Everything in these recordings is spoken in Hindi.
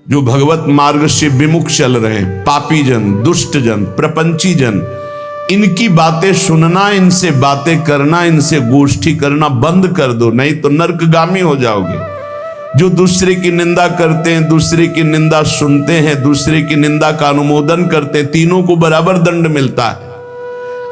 जो भगवत मार्ग से विमुख चल रहे हैं, पापी जन, दुष्ट जन, प्रपंची जन, इनकी बातें सुनना, इनसे बातें करना, इनसे गोष्ठी करना बंद कर दो, नहीं तो नरकगामी हो जाओगे। जो दूसरे की निंदा करते हैं, दूसरे की निंदा सुनते हैं, दूसरे की निंदा का अनुमोदन करते हैं, तीनों को बराबर दंड मिलता है।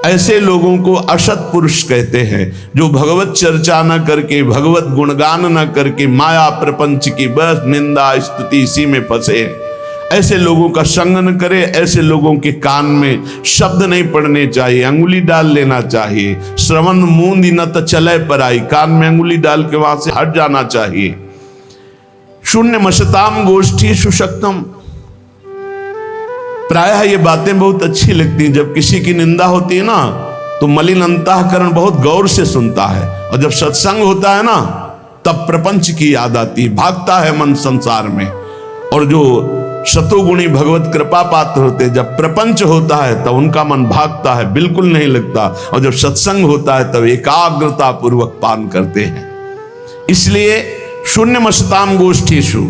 ऐसे लोगों को असत पुरुष कहते हैं, जो भगवत चर्चा न करके, भगवत गुणगान न करके, माया प्रपंच की बस निंदा स्तुति इसी में फंसे हैं। ऐसे लोगों का संग न करे। ऐसे लोगों के कान में शब्द नहीं पड़ने चाहिए, अंगुली डाल लेना चाहिए। श्रवण मूंद न तो चले पर आई, कान में अंगुली डाल के वहां से हट जाना चाहिए। शून्य मशताम गोष्ठी सुशक्तम। प्रायः ये बातें बहुत अच्छी लगती हैं। जब किसी की निंदा होती है ना, तो मलिन अंतःकरण बहुत गौर से सुनता है, और जब सत्संग होता है ना, तब प्रपंच की याद आती है, भागता है मन संसार में। और जो शतोगुणी भगवत कृपा पात्र होते हैं, जब प्रपंच होता है तब उनका मन भागता है, बिल्कुल नहीं लगता। और जब सत्संग होता है तब एकाग्रता पूर्वक पान करते हैं। इसलिए शून्य मशताम गोष्ठीषु,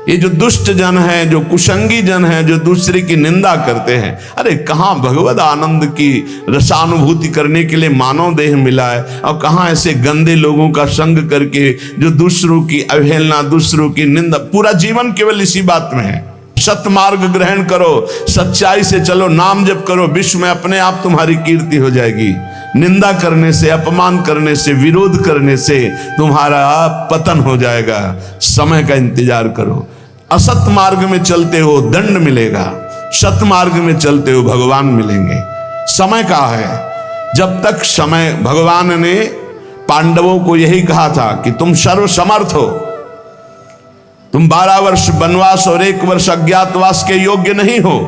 ये जो दुष्ट जन है, जो कुसंगी जन है, जो दूसरे की निंदा करते हैं, अरे कहाँ भगवत आनंद की रसानुभूति करने के लिए मानव देह मिला है, और कहाँ ऐसे गंदे लोगों का संग करके जो दूसरों की अवहेलना, दूसरों की निंदा, पूरा जीवन केवल इसी बात में है। सतमार्ग ग्रहण करो, सच्चाई से चलो, नाम जप करो, विश्व में अपने आप तुम्हारी कीर्ति हो जाएगी। निंदा करने से, अपमान करने से, विरोध करने से तुम्हारा पतन हो जाएगा। समय का इंतजार करो। असत मार्ग में चलते हो दंड मिलेगा, सत मार्ग में चलते हो भगवान मिलेंगे। समय का है, जब तक समय, भगवान ने पांडवों को यही कहा था कि तुम सर्वसमर्थ हो, तुम 12 वर्ष वनवास और 1 वर्ष अज्ञातवास के योग्य नहीं हो,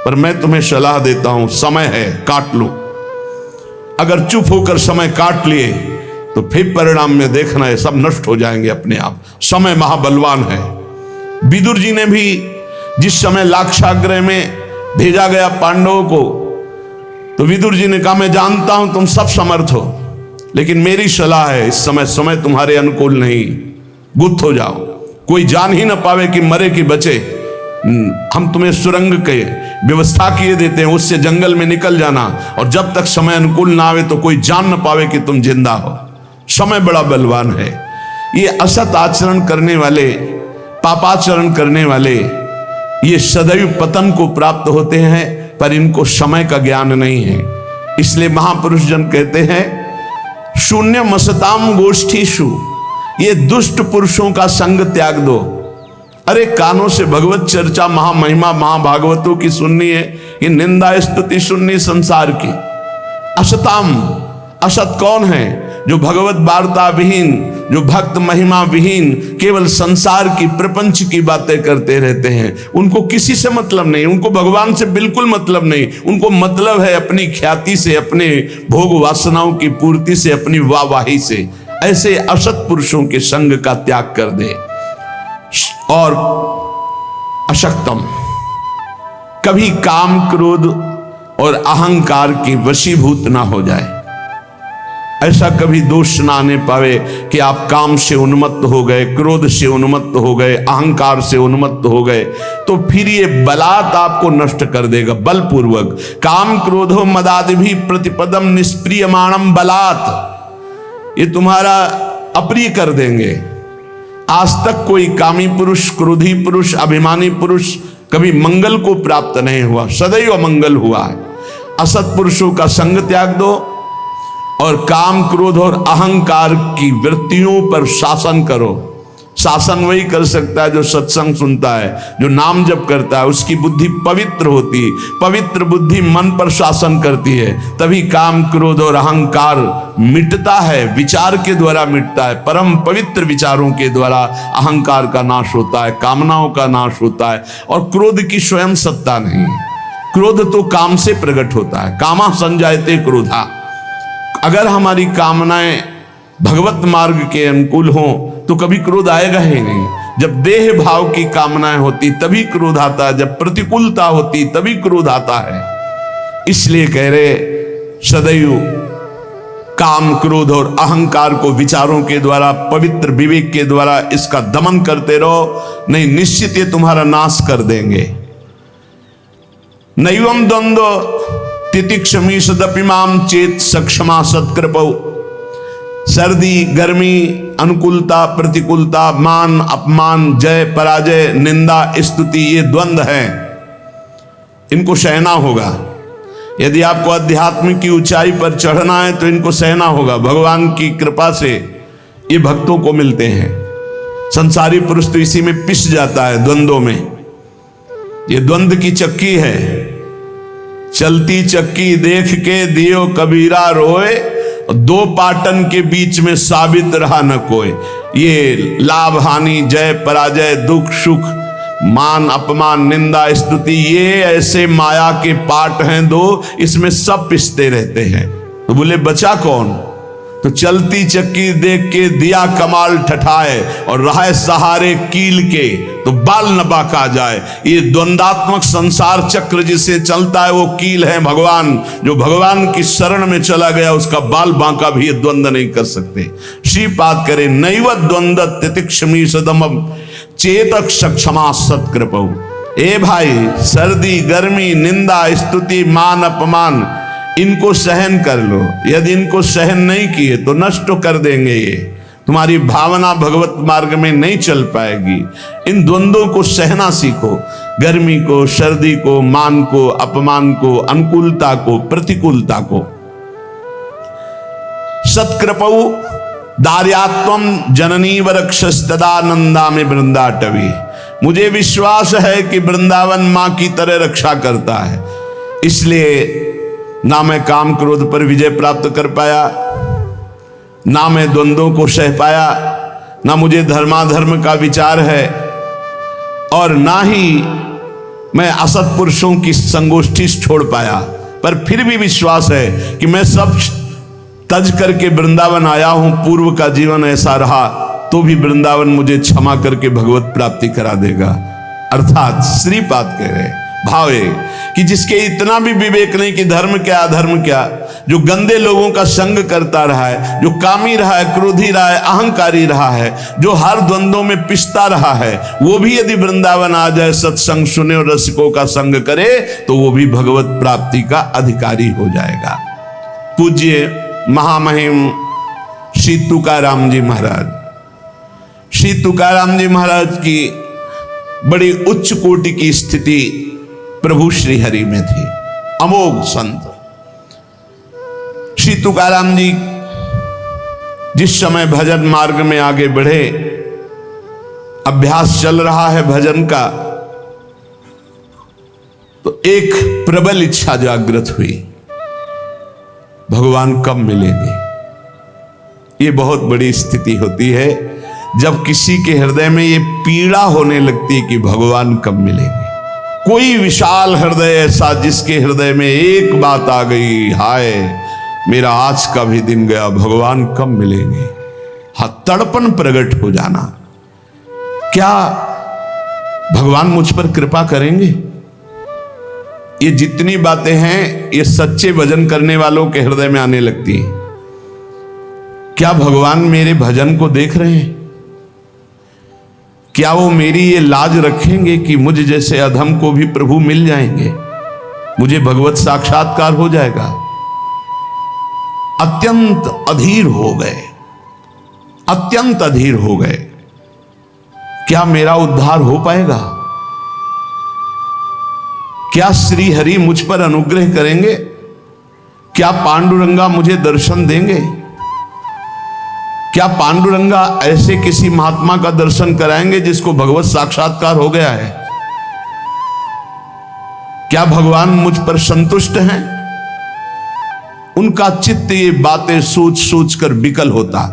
पर मैं तुम्हें सलाह देता हूं, समय है, काट लो। अगर चुप होकर समय काट लिए तो फिर परिणाम में देखना है, सब नष्ट हो जाएंगे अपने आप। समय महाबलवान है। विदुर जी ने भी जिस समय लाक्षागृह में भेजा गया पांडवों को, तो विदुर जी ने कहा मैं जानता हूं तुम सब समर्थ हो, लेकिन मेरी सलाह है, इस समय तुम्हारे अनुकूल नहीं, गुप्त हो जाओ, कोई जान ही ना पावे कि मरे कि बचे। हम तुम्हें सुरंग के व्यवस्था किए देते हैं, उससे जंगल में निकल जाना, और जब तक समय अनुकूल ना आवे तो कोई जान ना पावे कि तुम जिंदा हो। समय बड़ा बलवान है। ये असत आचरण करने वाले, पापाचरण करने वाले, ये सदैव पतन को प्राप्त होते हैं, पर इनको समय का ज्ञान नहीं है। इसलिए महापुरुष जन कहते हैं शून्य मसताम गोष्ठीषु, ये दुष्ट पुरुषों का संग त्याग दो। अरे कानों से भगवत चर्चा, महामहिमा, महाभागवतों की सुननी है, ये निंदा स्तुति सुननी संसार की। असताम, असत कौन है? जो भगवत वार्ता विहीन, जो भक्त महिमा विहीन, केवल संसार की, प्रपंच की बातें करते रहते हैं। उनको किसी से मतलब नहीं, उनको भगवान से बिल्कुल मतलब नहीं। उनको मतलब है अपनी ख्याति से, अपने भोग वासनाओं की पूर्ति से, अपनी वाहवाही से। ऐसे असत पुरुषों के संग का त्याग कर दे। और अशक्तम, कभी काम, क्रोध और अहंकार की वशीभूत ना हो जाए। ऐसा कभी दोष ना आने पावे कि आप काम से उन्मत्त हो गए, क्रोध से उन्मत्त हो गए, अहंकार से उन्मत्त हो गए, तो फिर ये बलात् आपको नष्ट कर देगा, बलपूर्वक। काम क्रोधो मदादि भी प्रतिपदम निष्प्रियमाणम बलात्, ये तुम्हारा अप्रिय कर देंगे। आज तक कोई कामी पुरुष, क्रोधी पुरुष, अभिमानी पुरुष कभी मंगल को प्राप्त नहीं हुआ, सदैव अमंगल हुआ है। असत पुरुषों का संग त्याग दो और काम, क्रोध और अहंकार की वृत्तियों पर शासन करो। शासन वही कर सकता है जो सत्संग सुनता है, जो नाम जप करता है, उसकी बुद्धि पवित्र होती है। पवित्र बुद्धि मन पर शासन करती है, तभी काम, क्रोध और अहंकार मिटता है, विचार के द्वारा मिटता है। परम पवित्र विचारों के द्वारा अहंकार का नाश होता है, कामनाओं का नाश होता है। और क्रोध की स्वयं सत्ता नहीं, क्रोध तो काम से प्रकट होता है। कामा संजायते क्रोधा। अगर हमारी कामनाएं भगवत मार्ग के अनुकूल हो तो कभी क्रोध आएगा ही नहीं। जब देह भाव की कामनाएं होती तभी क्रोध आता है, जब प्रतिकूलता होती तभी क्रोध आता है। इसलिए कह रहे सदैव काम, क्रोध और अहंकार को विचारों के द्वारा, पवित्र विवेक के द्वारा इसका दमन करते रहो, नहीं निश्चित ये तुम्हारा नाश कर देंगे। नैवम द्वंद्व तितिक्षमी सदपिमाम चेत सक्षमा सत्कृपौ। सर्दी, गर्मी, अनुकूलता, प्रतिकूलता, मान, अपमान, जय, पराजय, निंदा, स्तुति, ये द्वंद्व हैं, इनको सहना होगा। यदि आपको अध्यात्म की ऊंचाई पर चढ़ना है तो इनको सहना होगा। भगवान की कृपा से ये भक्तों को मिलते हैं। संसारी पुरुष तो इसी में पिस जाता है, द्वंद्वों में। ये द्वंद्व की चक्की है, चलती चक्की देख के दियो कबीरा रोए, दो पाटन के बीच में साबित रहा न कोई। ये लाभ हानि, जय पराजय, दुख सुख, मान अपमान, निंदा स्तुति, ये ऐसे माया के पाठ हैं दो, इसमें सब पिसते रहते हैं। तो बोले बचा कौन? तो चलती चक्की देख के दिया कमाल ठठाए और रहा सहारे कील के तो बाल न बाका जाए। ये द्वंदात्मक संसार चक्र जिसे चलता है वो कील है भगवान। जो भगवान की शरण में चला गया उसका बाल बांका भी ये द्वंद्व नहीं कर सकते। श्रीपाद करे नैव द्वंद्व तितिक्षमी सदम चेतक सक्षमा सत्कृपौ। ए भाई, सर्दी, गर्मी, निंदा, स्तुति, मान, अपमान, इनको सहन कर लो। यदि इनको सहन नहीं किए तो नष्ट कर देंगे। ये तुम्हारी भावना भगवत मार्ग में नहीं चल पाएगी। इन द्वंद्वों को सहना सीखो, गर्मी को, सर्दी को, मान को, अपमान को, अनुकूलता को, प्रतिकूलता को। सत्कृपौ दार्यात्वम जननी वरक्षस्तदानंदा में वृंदाटवी। मुझे विश्वास है कि वृंदावन मां की तरह रक्षा करता है, इसलिए ना मैं काम क्रोध पर विजय प्राप्त कर पाया, ना मैं द्वंद्वों को सह पाया, ना मुझे धर्माधर्म का विचार है, और ना ही मैं असत पुरुषों की संगोष्ठी छोड़ पाया। पर फिर भी विश्वास है कि मैं सब तज करके वृंदावन आया हूं। पूर्व का जीवन ऐसा रहा तो भी वृंदावन मुझे क्षमा करके भगवत प्राप्ति करा देगा। अर्थात श्रीपाद कह रहे भाव है कि जिसके इतना भी विवेक नहीं कि धर्म क्या अधर्म क्या, जो गंदे लोगों का संग करता रहा है, जो कामी रहा है, क्रोधी रहा है, अहंकारी रहा है, जो हर द्वंद्वों में पिसता रहा है, वो भी यदि वृंदावन आ जाए, सत्संग सुने और रसिकों का संग करे तो वो भी भगवत प्राप्ति का अधिकारी हो जाएगा। पूज्य महामहिम श्री तुकाराम जी महाराज, श्री तुकाराम जी महाराज की बड़ी उच्च कोटि की स्थिति प्रभु श्री हरि में थी। अमोघ संत श्री तुकाराम जी जिस समय भजन मार्ग में आगे बढ़े, अभ्यास चल रहा है भजन का, तो एक प्रबल इच्छा जागृत हुई, भगवान कब मिलेंगे। ये बहुत बड़ी स्थिति होती है जब किसी के हृदय में ये पीड़ा होने लगती है कि भगवान कब मिलेंगे। कोई विशाल हृदय ऐसा जिसके हृदय में एक बात आ गई, हाय मेरा आज का भी दिन गया, भगवान कब मिलेंगे। हाँ, तड़पन प्रकट हो जाना, क्या भगवान मुझ पर कृपा करेंगे। ये जितनी बातें हैं ये सच्चे भजन करने वालों के हृदय में आने लगती हैं। क्या भगवान मेरे भजन को देख रहे हैं? क्या वो मेरी ये लाज रखेंगे कि मुझ जैसे अधम को भी प्रभु मिल जाएंगे, मुझे भगवत साक्षात्कार हो जाएगा। अत्यंत अधीर हो गए, अत्यंत अधीर हो गए। क्या मेरा उद्धार हो पाएगा? क्या श्री हरि मुझ पर अनुग्रह करेंगे? क्या पांडुरंगा मुझे दर्शन देंगे? क्या पांडुरंगा ऐसे किसी महात्मा का दर्शन कराएंगे जिसको भगवत साक्षात्कार हो गया है? क्या भगवान मुझ पर संतुष्ट हैं? उनका चित्त ये बातें सोच सोच कर विकल होता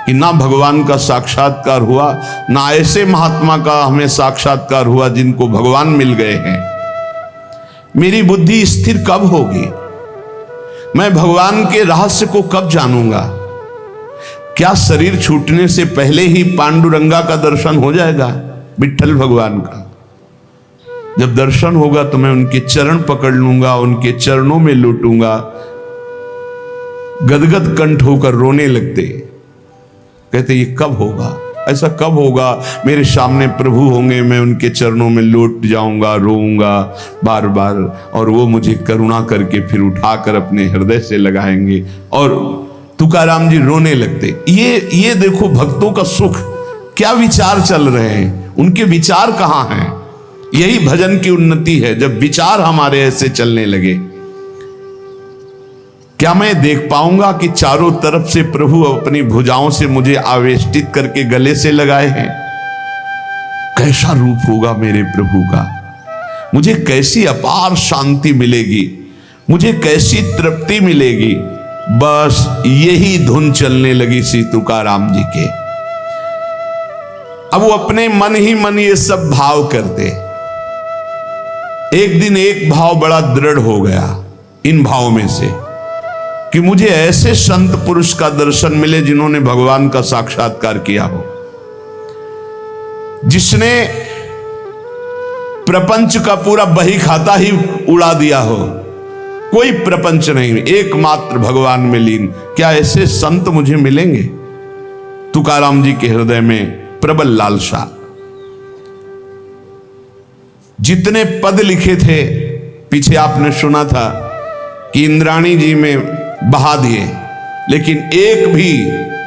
कि ना भगवान का साक्षात्कार हुआ, ना ऐसे महात्मा का हमें साक्षात्कार हुआ जिनको भगवान मिल गए हैं। मेरी बुद्धि स्थिर कब होगी? मैं भगवान के रहस्य को कब जानूंगा? क्या शरीर छूटने से पहले ही पांडुरंगा का दर्शन हो जाएगा? विठ्ठल भगवान का जब दर्शन होगा तो मैं उनके चरण पकड़ लूंगा, उनके चरणों में लूटूंगा। गदगद कंठ होकर रोने लगते। कहते ये कब होगा, ऐसा कब होगा, मेरे सामने प्रभु होंगे, मैं उनके चरणों में लौट जाऊंगा, रोऊंगा बार बार, और वो मुझे करुणा करके फिर उठाकर अपने हृदय से लगाएंगे। और तुकाराम जी रोने लगते। ये देखो भक्तों का सुख, क्या विचार चल रहे हैं, उनके विचार कहाँ हैं। यही भजन की उन्नति है, जब विचार हमारे ऐसे चलने लगे। क्या मैं देख पाऊंगा कि चारों तरफ से प्रभु अपनी भुजाओं से मुझे आवेष्टित करके गले से लगाए हैं। कैसा रूप होगा मेरे प्रभु का, मुझे कैसी अपार शांति मिलेगी, मुझे कैसी तृप्ति मिलेगी। बस यही धुन चलने लगी श्री तुकाराम जी के। अब वो अपने मन ही मन ये सब भाव करते। एक दिन एक भाव बड़ा दृढ़ हो गया इन भावों में से, कि मुझे ऐसे संत पुरुष का दर्शन मिले जिन्होंने भगवान का साक्षात्कार किया हो, जिसने प्रपंच का पूरा बही खाता ही उड़ा दिया हो, कोई प्रपंच नहीं, एकमात्र भगवान में लीन। क्या ऐसे संत मुझे मिलेंगे? तुकाराम जी के हृदय में प्रबल लालसा। जितने पद लिखे थे, पीछे आपने सुना था कि इंद्राणी जी में बहा दिए, लेकिन एक भी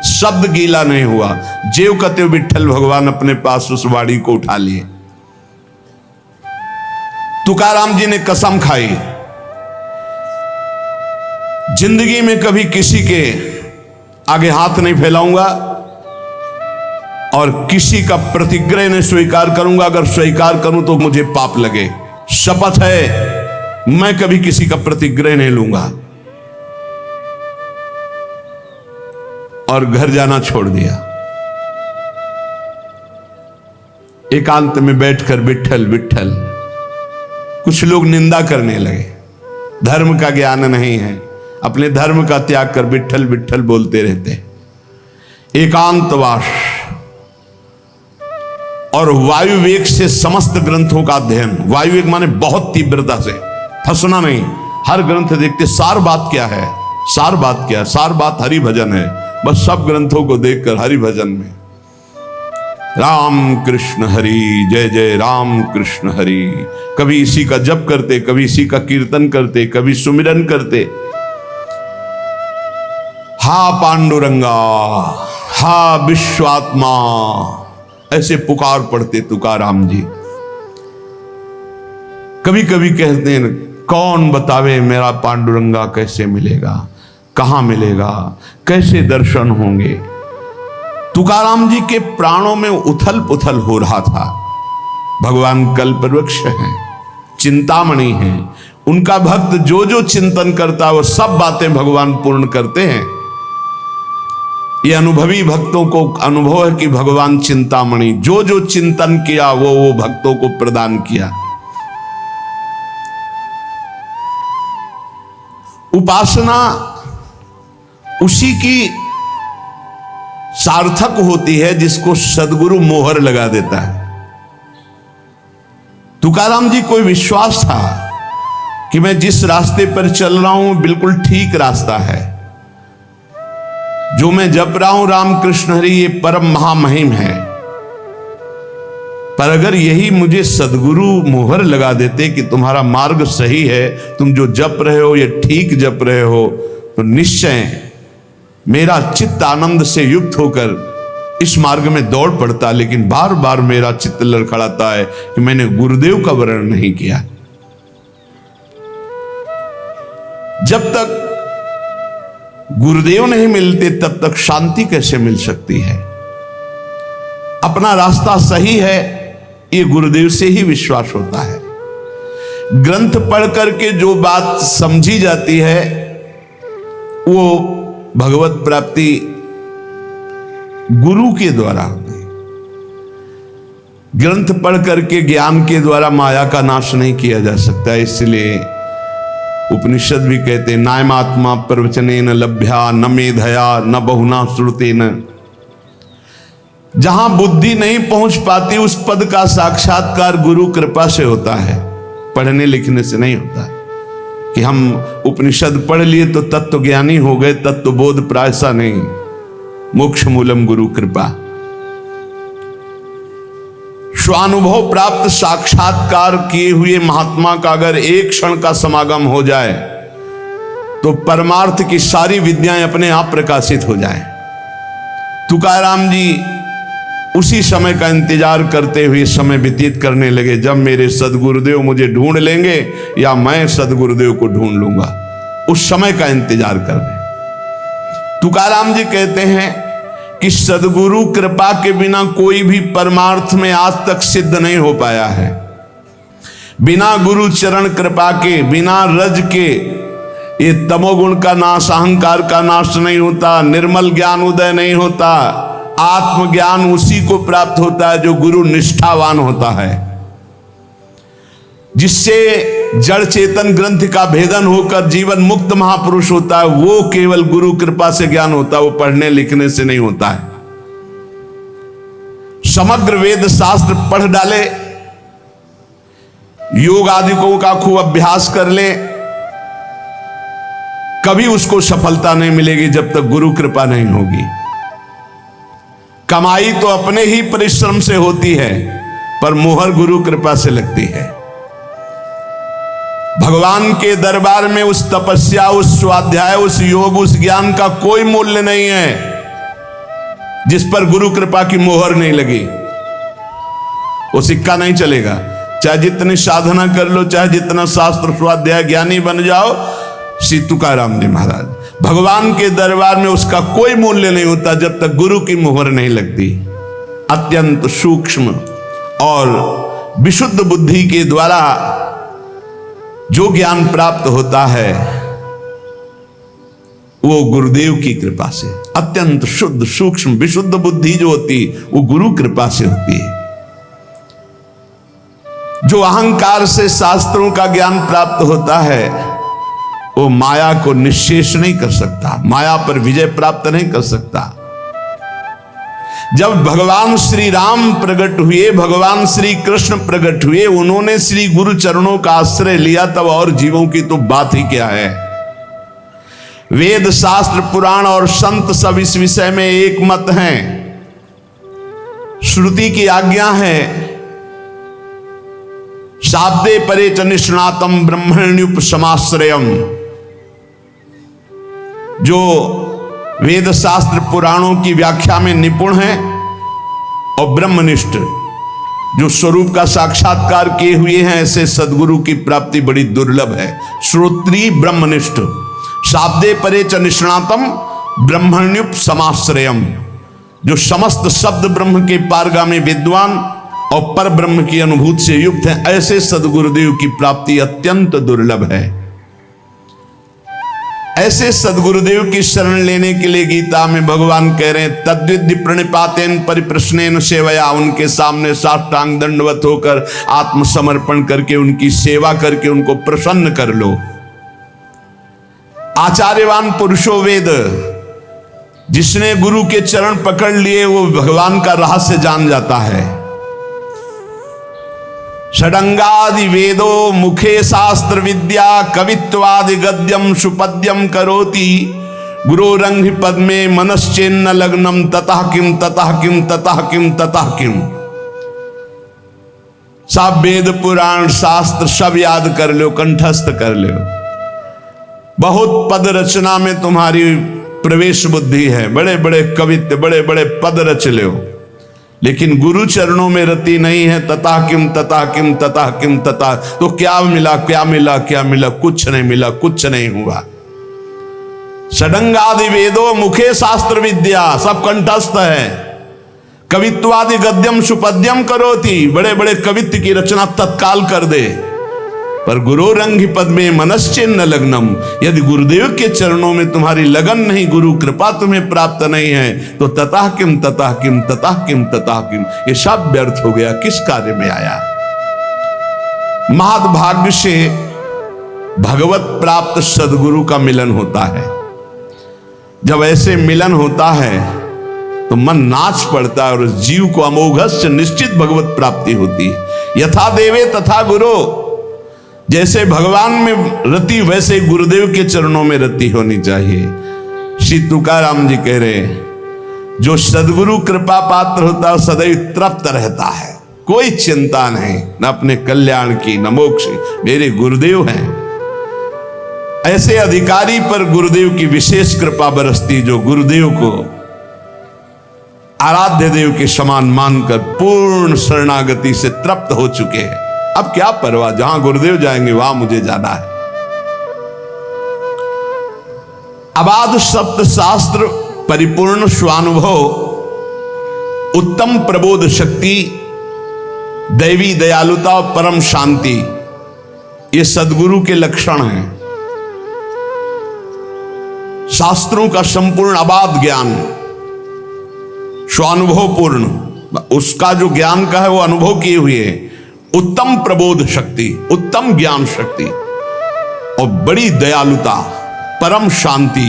शब्द गीला नहीं हुआ। जेव कते विठल भगवान अपने पास उस वाणी को उठा लिए। तुकाराम जी ने कसम खाई, जिंदगी में कभी किसी के आगे हाथ नहीं फैलाऊंगा और किसी का प्रतिग्रह नहीं स्वीकार करूंगा। अगर स्वीकार करूं तो मुझे पाप लगे। शपथ है, मैं कभी किसी का प्रतिग्रह नहीं लूंगा। और घर जाना छोड़ दिया। एकांत में बैठकर विठल विठल। कुछ लोग निंदा करने लगे, धर्म का ज्ञान नहीं है, अपने धर्म का त्याग कर विठल विठल बोलते रहते। एकांतवास और वायु वेग से समस्त ग्रंथों का अध्ययन। वायु वेग माने बहुत तीव्रता से, फंसना नहीं। हर ग्रंथ देखते सार बात क्या है, सार बात क्या है, सार बात हरि भजन है। बस सब ग्रंथों को देखकर हरि भजन में राम कृष्ण हरि, जय जय राम कृष्ण हरि। कभी इसी का जप करते, कभी इसी का कीर्तन करते, कभी सुमिरन करते। हा पांडुरंगा, हा विश्वात्मा, ऐसे पुकार पड़ते तुकाराम जी। कभी कभी कहते हैं, कौन बतावे मेरा पांडुरंगा कैसे मिलेगा, कहां मिलेगा, कैसे दर्शन होंगे। तुकाराम जी के प्राणों में उथल पुथल हो रहा था। भगवान कल्पवृक्ष हैं, चिंतामणि हैं, उनका भक्त जो जो चिंतन करता है वो सब बातें भगवान पूर्ण करते हैं। ये अनुभवी भक्तों को अनुभव है कि भगवान चिंतामणि जो जो चिंतन किया वो भक्तों को प्रदान किया। उपासना उसी की सार्थक होती है जिसको सदगुरु मोहर लगा देता है। तुकाराम जी को विश्वास था कि मैं जिस रास्ते पर चल रहा हूं बिल्कुल ठीक रास्ता है। जो मैं जप रहा हूं राम कृष्ण हरि, ये परम महामहिम है। पर अगर यही मुझे सदगुरु मोहर लगा देते कि तुम्हारा मार्ग सही है, तुम जो जप रहे हो ये ठीक जप रहे हो, तो निश्चय मेरा चित्त आनंद से युक्त होकर इस मार्ग में दौड़ पड़ता। लेकिन बार बार मेरा चित्त लड़खड़ाता है कि मैंने गुरुदेव का वर्ण नहीं किया। जब तक गुरुदेव नहीं मिलते तब तक शांति कैसे मिल सकती है। अपना रास्ता सही है ये गुरुदेव से ही विश्वास होता है। ग्रंथ पढ़ करके जो बात समझी जाती है वो भगवत प्राप्ति गुरु के द्वारा होती। ग्रंथ पढ़ करके ज्ञान के द्वारा माया का नाश नहीं किया जा सकता। इसलिए उपनिषद भी कहते नायमात्मा प्रवचने न लभ्या न मेधया न बहुना श्रुते न। जहां बुद्धि नहीं पहुंच पाती उस पद का साक्षात्कार गुरु कृपा से होता है, पढ़ने लिखने से नहीं होता। कि हम उपनिषद पढ़ लिए तो तत्व ज्ञानी हो गए, तत्व बोध प्रायसा नहीं। मोक्ष मूलम गुरु कृपा। स्वानुभव प्राप्त साक्षात्कार किए हुए महात्मा का अगर एक क्षण का समागम हो जाए तो परमार्थ की सारी विद्याएं अपने आप प्रकाशित हो जाए। तुकाराम जी उसी समय का इंतजार करते हुए समय व्यतीत करने लगे जब मेरे सदगुरुदेव मुझे ढूंढ लेंगे या मैं सदगुरुदेव को ढूंढ लूंगा। उस समय का इंतजार कर रहे। तुकाराम जी कहते हैं कि सदगुरु कृपा के बिना कोई भी परमार्थ में आज तक सिद्ध नहीं हो पाया है। बिना गुरु चरण कृपा के, बिना रज के ये तमोगुण का नाश, अहंकार का नाश नहीं होता, निर्मल ज्ञान उदय नहीं होता। आत्मज्ञान उसी को प्राप्त होता है जो गुरु निष्ठावान होता है, जिससे जड़ चेतन ग्रंथ का भेदन होकर जीवन मुक्त महापुरुष होता है। वो केवल गुरु कृपा से ज्ञान होता है, वो पढ़ने लिखने से नहीं होता है। समग्र वेद शास्त्र पढ़ डाले, योग आदिकों का खूब अभ्यास कर ले, कभी उसको सफलता नहीं मिलेगी जब तक गुरु कृपा नहीं होगी। कमाई तो अपने ही परिश्रम से होती है, पर मोहर गुरु कृपा से लगती है। भगवान के दरबार में उस तपस्या, उस स्वाध्याय, उस योग, उस ज्ञान का कोई मूल्य नहीं है जिस पर गुरु कृपा की मोहर नहीं लगी। वो सिक्का नहीं चलेगा। चाहे जितनी साधना कर लो, चाहे जितना शास्त्र स्वाध्याय ज्ञानी बन जाओ। श्री तुकाराम जी महाराज, भगवान के दरबार में उसका कोई मूल्य नहीं होता जब तक गुरु की मोहर नहीं लगती। अत्यंत सूक्ष्म और विशुद्ध बुद्धि के द्वारा जो ज्ञान प्राप्त होता है वो गुरुदेव की कृपा से, अत्यंत शुद्ध सूक्ष्म विशुद्ध बुद्धि जो होती वो गुरु कृपा से होती है। जो अहंकार से शास्त्रों का ज्ञान प्राप्त होता है वो माया को निश्शेष नहीं कर सकता, माया पर विजय प्राप्त नहीं कर सकता। जब भगवान श्री राम प्रकट हुए, भगवान श्री कृष्ण प्रकट हुए, उन्होंने श्री गुरु चरणों का आश्रय लिया, तब और जीवों की तो बात ही क्या है। वेद शास्त्र पुराण और संत सब इस विषय में एक मत हैं। श्रुति की आज्ञा है, शाब्दे परे च निष्णातम ब्रह्मण्युप समाश्रयम। जो वेद शास्त्र पुराणों की व्याख्या में निपुण है और ब्रह्मनिष्ठ, जो स्वरूप का साक्षात्कार किए हुए हैं, ऐसे सदगुरु की प्राप्ति बड़ी दुर्लभ है। श्रोत्री ब्रह्मनिष्ठ, शाब्दे परे च निष्णातम ब्रह्मण्युप समाश्रयम। जो समस्त शब्द ब्रह्म के पारगामी विद्वान और पर ब्रह्म की अनुभूति से युक्त है, ऐसे सदगुरुदेव की प्राप्ति अत्यंत दुर्लभ है। ऐसे सदगुरुदेव की शरण लेने के लिए गीता में भगवान कह रहे हैं, तद्विद्धि प्रणिपातेन परिप्रश्नेन सेवया। उनके सामने साष्टांग दंडवत होकर आत्मसमर्पण करके उनकी सेवा करके उनको प्रसन्न कर लो। आचार्यवान पुरुषो वेद, जिसने गुरु के चरण पकड़ लिए वो भगवान का रहस्य जान जाता है। षडंगादि वेदो मुखे शास्त्र विद्या कवित्वादि गद्यम सुपद्यम करोति गुरोरंघि पद्मे मनश्चेन्न लग्नम ततः किम ततः किम ततः किम ततः किम। सब वेद पुराण शास्त्र सब याद कर लो, कंठस्थ कर लो। बहुत पद रचना में तुम्हारी प्रवेश बुद्धि है, बड़े बड़े कवित्व, बड़े बड़े पद रच लो, लेकिन गुरु चरणों में रति नहीं है। तथा किम तथा किम तथा किम तथा, तो क्या मिला क्या मिला क्या मिला, कुछ नहीं मिला, कुछ नहीं हुआ। षडंगादि वेदो मुखे शास्त्र विद्या, सब कंठस्थ है। कवित्वादि गद्यम सुपद्यम करोति, बड़े बड़े कवित्व की रचना तत्काल कर दे, पर गुरोरंघि पद में मनश्चिन्न लग्नम। यदि गुरुदेव के चरणों में तुम्हारी लगन नहीं, गुरु कृपा तुम्हें प्राप्त नहीं है, तो ततः किम ततः किम ततः किम ततः किम, ये सब व्यर्थ हो गया, किस कार्य में आया। महद्भाग्य से भगवत प्राप्त सदगुरु का मिलन होता है। जब ऐसे मिलन होता है तो मन नाच पड़ता है और जीव को अमोघस्य निश्चित भगवत प्राप्ति होती है। यथा देवे तथा गुरु, जैसे भगवान में रति वैसे गुरुदेव के चरणों में रति होनी चाहिए। श्री तुकाराम जी कह रहे हैं, जो सदगुरु कृपा पात्र होता है सदैव तृप्त रहता है, कोई चिंता नहीं, न अपने कल्याण की न मोक्ष की, मेरे गुरुदेव हैं। ऐसे अधिकारी पर गुरुदेव की विशेष कृपा बरसती, जो गुरुदेव को आराध्य देव के समान मानकर पूर्ण शरणागति से तृप्त हो चुके हैं। अब क्या परवाह, जहां गुरुदेव जाएंगे वहां मुझे जाना है। अबाध सप्त शास्त्र, परिपूर्ण स्वानुभव, उत्तम प्रबोध शक्ति, दैवी दयालुता और परम शांति, ये सदगुरु के लक्षण हैं। शास्त्रों का संपूर्ण अबाध ज्ञान, स्वानुभव पूर्ण, उसका जो ज्ञान का है वो अनुभव किए हुए है। उत्तम प्रबोध शक्ति, उत्तम ज्ञान शक्ति और बड़ी दयालुता, परम शांति,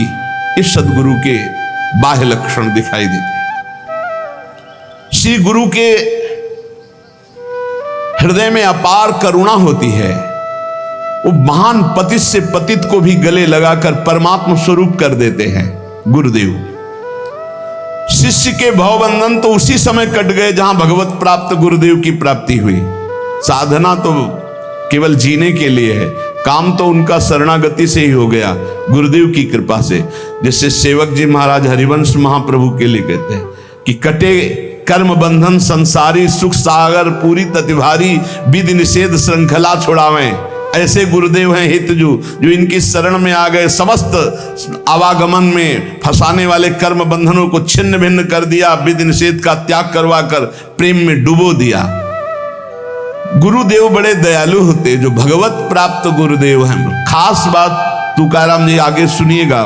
इस सदगुरु के बाह्य लक्षण दिखाई देते। श्री गुरु के हृदय में अपार करुणा होती है। वो महान पतित से पतित को भी गले लगाकर परमात्मा स्वरूप कर देते हैं गुरुदेव। शिष्य के भवबंधन तो उसी समय कट गए जहां भगवत प्राप्त गुरुदेव की प्राप्ति हुई। साधना तो केवल जीने के लिए है, काम तो उनका शरणागति से ही हो गया, गुरुदेव की कृपा से। जैसे सेवक जी महाराज हरिवंश महाप्रभु के लिए कहते हैं कि कटे कर्म बंधन संसारी, सुख सागर पूरी ततिभारी, विधि निषेध श्रृंखला छुड़ावें। ऐसे गुरुदेव हैं हितजू, जो इनकी शरण में आ गए, समस्त आवागमन में फंसाने वाले कर्म बंधनों को छिन्न भिन्न कर दिया, विधि निषेध का त्याग करवाकर प्रेम में डुबो दिया। गुरुदेव बड़े दयालु होते, जो भगवत प्राप्त गुरुदेव हैं। खास बात तुकाराम जी आगे सुनिएगा,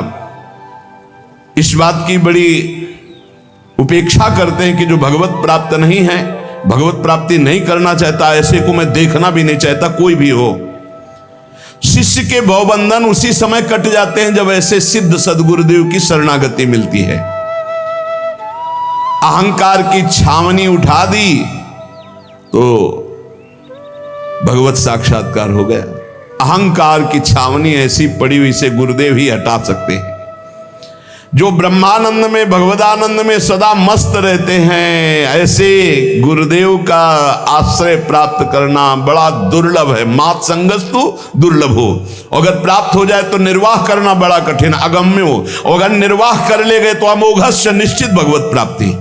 इस बात की बड़ी उपेक्षा करते हैं कि जो भगवत प्राप्त नहीं है, भगवत प्राप्ति नहीं करना चाहता, ऐसे को मैं देखना भी नहीं चाहता, कोई भी हो। शिष्य के भवबंधन उसी समय कट जाते हैं जब ऐसे सिद्ध सदगुरुदेव की शरणागति मिलती है। अहंकार की छावनी उठा दी तो भगवत साक्षात्कार हो गया। अहंकार की छावनी ऐसी पड़ी हुई से गुरुदेव ही हटा सकते हैं। जो ब्रह्मानंद में भगवदानंद में सदा मस्त रहते हैं, ऐसे गुरुदेव का आश्रय प्राप्त करना बड़ा दुर्लभ है। मात संगस्तु दुर्लभ हो, अगर प्राप्त हो जाए तो निर्वाह करना बड़ा कठिन, अगम्य हो, अगर निर्वाह कर ले गए तो अमोघस्य निश्चित भगवत प्राप्ति।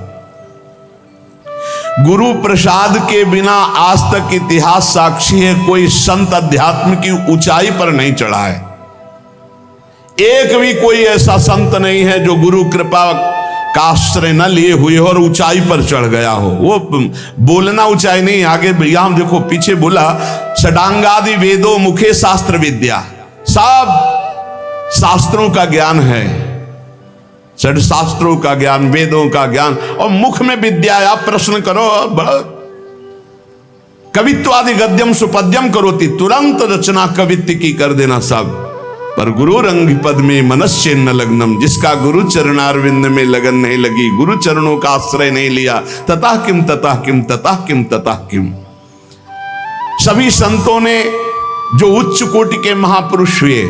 गुरु प्रसाद के बिना आज तक इतिहास साक्षी है, कोई संत अध्यात्म की ऊंचाई पर नहीं चढ़ा है। एक भी कोई ऐसा संत नहीं है जो गुरु कृपा का आश्रय न लिए हुए और ऊंचाई पर चढ़ गया हो। वो बोलना ऊंचाई नहीं, आगे यहां देखो पीछे बोला षडांगादि वेदों मुखे शास्त्र विद्या, सब शास्त्रों का ज्ञान है, षड शास्त्रों का ज्ञान, वेदों का ज्ञान, और मुख में विद्या। आप प्रश्न करो, बड़ा कवित्वादि गद्यम सुपद्यम करोति, तुरंत रचना कवित्व की कर देना सब। पर गुरु रंग पद में मनस्य न लग्नम, जिसका गुरु चरणारविंद में लगन नहीं लगी, गुरु चरणों का आश्रय नहीं लिया, ततः किम ततः किम ततः किम ततः किम। सभी संतों ने जो उच्च कोटि के महापुरुष हुए,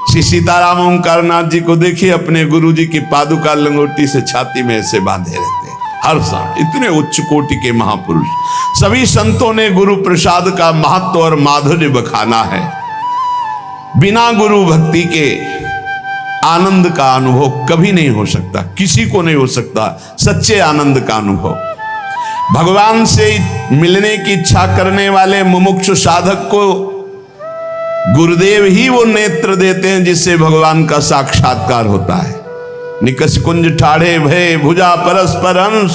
श्री सीताराम ओंकारनाथ जी को देखिए, अपने गुरु जी की पादुका लंगोटी से छाती में ऐसे बांधे रहते हर साल, इतने उच्च कोटि के महापुरुष। सभी संतों ने गुरु प्रसाद का महत्व और माधुर्य बखाना है। बिना गुरु भक्ति के आनंद का अनुभव कभी नहीं हो सकता, किसी को नहीं हो सकता सच्चे आनंद का अनुभव। भगवान से मिलने की इच्छा करने वाले मुमुक्षु साधक को गुरुदेव ही वो नेत्र देते हैं जिससे भगवान का साक्षात्कार होता है। निकष कुंज ठाढ़े भय भुजा परस्पर अंश,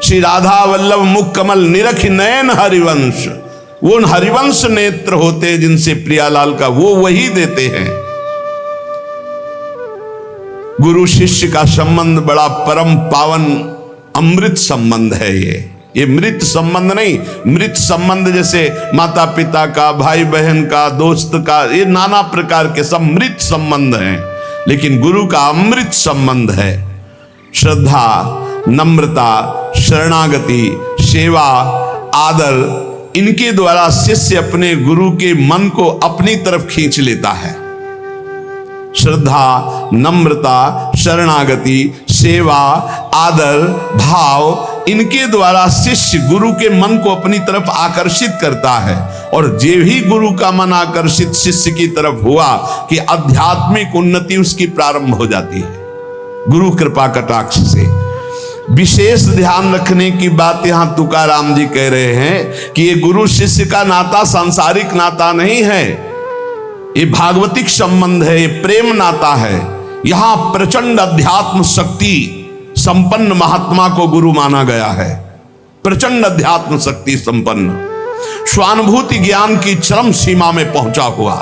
श्री राधा वल्लभ मुख कमल निरख नयन हरिवंश। वो हरिवंश नेत्र होते हैं जिनसे प्रियालाल का वो वही देते हैं। गुरु शिष्य का संबंध बड़ा परम पावन अमृत संबंध है। ये मृत संबंध नहीं, मृत संबंध जैसे माता पिता का, भाई बहन का, दोस्त का, ये नाना प्रकार के सब मृत संबंध हैं, लेकिन गुरु का अमृत संबंध है। श्रद्धा, नम्रता, शरणागति, सेवा, आदर, इनके द्वारा शिष्य अपने गुरु के मन को अपनी तरफ खींच लेता है। श्रद्धा, नम्रता, शरणागति, सेवा, आदर, भाव, इनके द्वारा शिष्य गुरु के मन को अपनी तरफ आकर्षित करता है। और जे भी गुरु का मन आकर्षित शिष्य की तरफ हुआ कि आध्यात्मिक उन्नति उसकी प्रारंभ हो जाती है गुरु कृपा कटाक्ष से। विशेष ध्यान रखने की बात यहां तुकाराम जी कह रहे हैं कि ये गुरु शिष्य का नाता सांसारिक नाता नहीं है, ये भागवतिक संबंध है, ये प्रेम नाता है। यहां प्रचंड अध्यात्म शक्ति संपन्न महात्मा को गुरु माना गया है, प्रचंड अध्यात्म शक्ति संपन्न, स्वानुभूति ज्ञान की चरम सीमा में पहुंचा हुआ।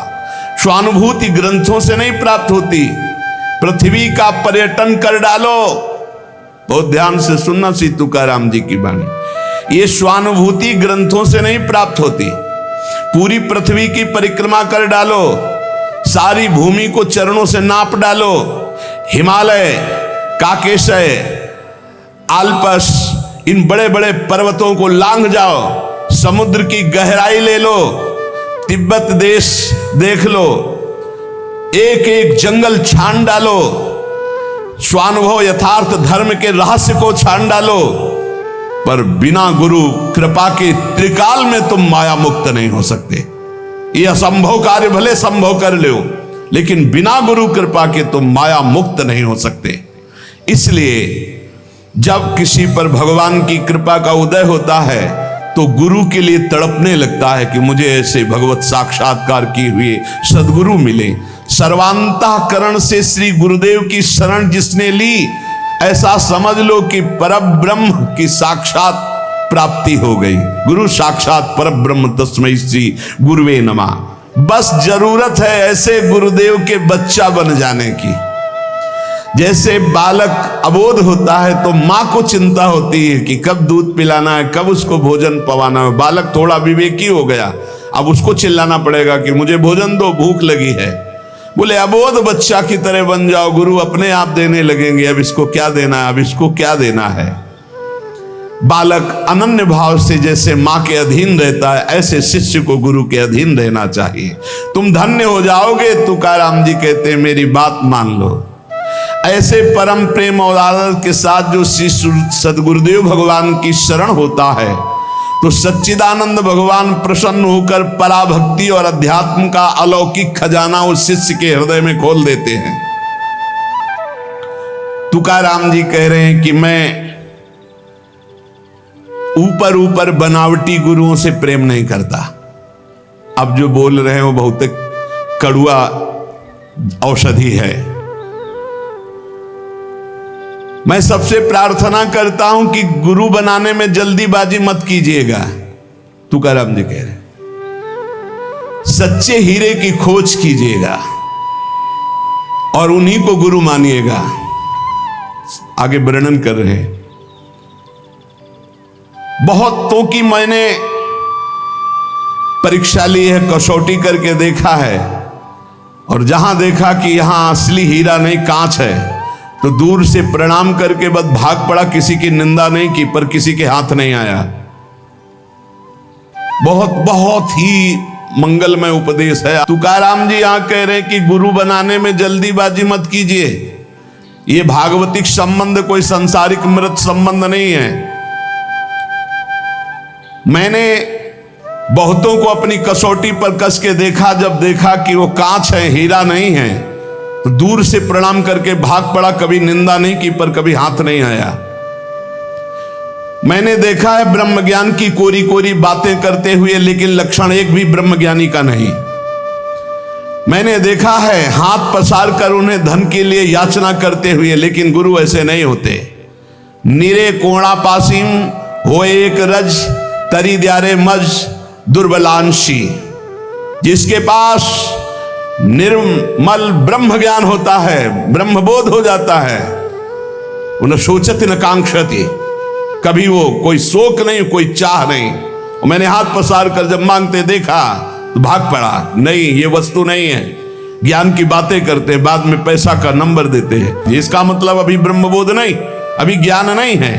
स्वानुभूति ग्रंथों से नहीं प्राप्त होती। पृथ्वी का पर्यटन कर डालो, बहुत ध्यान से सुनना श्री तुकाराम जी की वाणी, ये स्वानुभूति ग्रंथों से नहीं प्राप्त होती। पूरी पृथ्वी की परिक्रमा कर डालो, सारी भूमि को चरणों से नाप डालो, हिमालय, काकेशय, आल्पस, इन बड़े बड़े पर्वतों को लांघ जाओ, समुद्र की गहराई ले लो, तिब्बत देश देख लो, एक एक जंगल छान डालो, स्वानुभव यथार्थ धर्म के रहस्य को छान डालो, पर बिना गुरु कृपा के त्रिकाल में तुम माया मुक्त नहीं हो सकते। ये असंभव कार्य भले संभव कर लो, लेकिन बिना गुरु कृपा के तुम माया मुक्त नहीं हो सकते। इसलिए जब किसी पर भगवान की कृपा का उदय होता है तो गुरु के लिए तड़पने लगता है कि मुझे ऐसे भगवत साक्षात्कार किए हुए सदगुरु मिले। सर्वांतःकरण से श्री गुरुदेव की शरण जिसने ली, ऐसा समझ लो कि परब्रह्म की साक्षात प्राप्ति हो गई। गुरु साक्षात परब्रह्म तस्मै श्री गुरुवे नमः। बस जरूरत है ऐसे गुरुदेव के बच्चा बन जाने की। जैसे बालक अबोध होता है तो माँ को चिंता होती है कि कब दूध पिलाना है, कब उसको भोजन पवाना है। बालक थोड़ा विवेकी हो गया, अब उसको चिल्लाना पड़ेगा कि मुझे भोजन दो, भूख लगी है। बोले अबोध बच्चा की तरह बन जाओ, गुरु अपने आप देने लगेंगे, अब इसको क्या देना है, अब इसको क्या देना है। बालक अनन्य भाव से जैसे माँ के अधीन रहता है, ऐसे शिष्य को गुरु के अधीन रहना चाहिए। तुम धन्य हो जाओगे। तुकाराम जी कहते हैं मेरी बात मान लो। ऐसे परम प्रेम और आदर के साथ जो श्री सदगुरुदेव भगवान की शरण होता है तो सच्चिदानंद भगवान प्रसन्न होकर पराभक्ति और अध्यात्म का अलौकिक खजाना उस शिष्य के हृदय में खोल देते हैं। तुकाराम जी कह रहे हैं कि मैं ऊपर ऊपर बनावटी गुरुओं से प्रेम नहीं करता। अब जो बोल रहे हैं वो बहुत कड़ुआ औषधि है। मैं सबसे प्रार्थना करता हूं कि गुरु बनाने में जल्दीबाजी मत कीजिएगा। तुकाराम जी कह रहे सच्चे हीरे की खोज कीजिएगा और उन्हीं को गुरु मानिएगा। आगे वर्णन कर रहे हैं। बहुतों की मैंने परीक्षा ली है, कसौटी करके देखा है, और जहां देखा कि यहां असली हीरा नहीं कांच है तो दूर से प्रणाम करके बस भाग पड़ा। किसी की निंदा नहीं की, पर किसी के हाथ नहीं आया। बहुत बहुत ही मंगलमय उपदेश है। तुकाराम जी यहां कह रहे हैं कि गुरु बनाने में जल्दीबाजी मत कीजिए। ये भागवतिक संबंध कोई सांसारिक मृत संबंध नहीं है। मैंने बहुतों को अपनी कसौटी पर कस के देखा, जब देखा कि वो कांच है, हीरा नहीं है, तो दूर से प्रणाम करके भाग पड़ा। कभी निंदा नहीं की, पर कभी हाथ नहीं आया। मैंने देखा है ब्रह्म ज्ञान की कोरी कोरी बातें करते हुए, लेकिन लक्षण एक भी ब्रह्म ज्ञानी का नहीं। मैंने देखा है हाथ पसार कर उन्हें धन के लिए याचना करते हुए, लेकिन गुरु ऐसे नहीं होते। निरे कोणा पासीम हो एक रज तरी द्यारे मज दुर्बलांशी। जिसके पास निर्मल ब्रह्म ज्ञान होता है, ब्रह्मबोध हो जाता है, उन्हें सोचत न कांक्षति, कभी वो कोई शोक नहीं, कोई चाह नहीं। और मैंने हाथ पसार कर जब मांगते देखा तो भाग पड़ा। नहीं, ये वस्तु नहीं है। ज्ञान की बातें करते हैं, बाद में पैसा का नंबर देते हैं। इसका मतलब अभी ब्रह्मबोध नहीं, अभी ज्ञान नहीं है।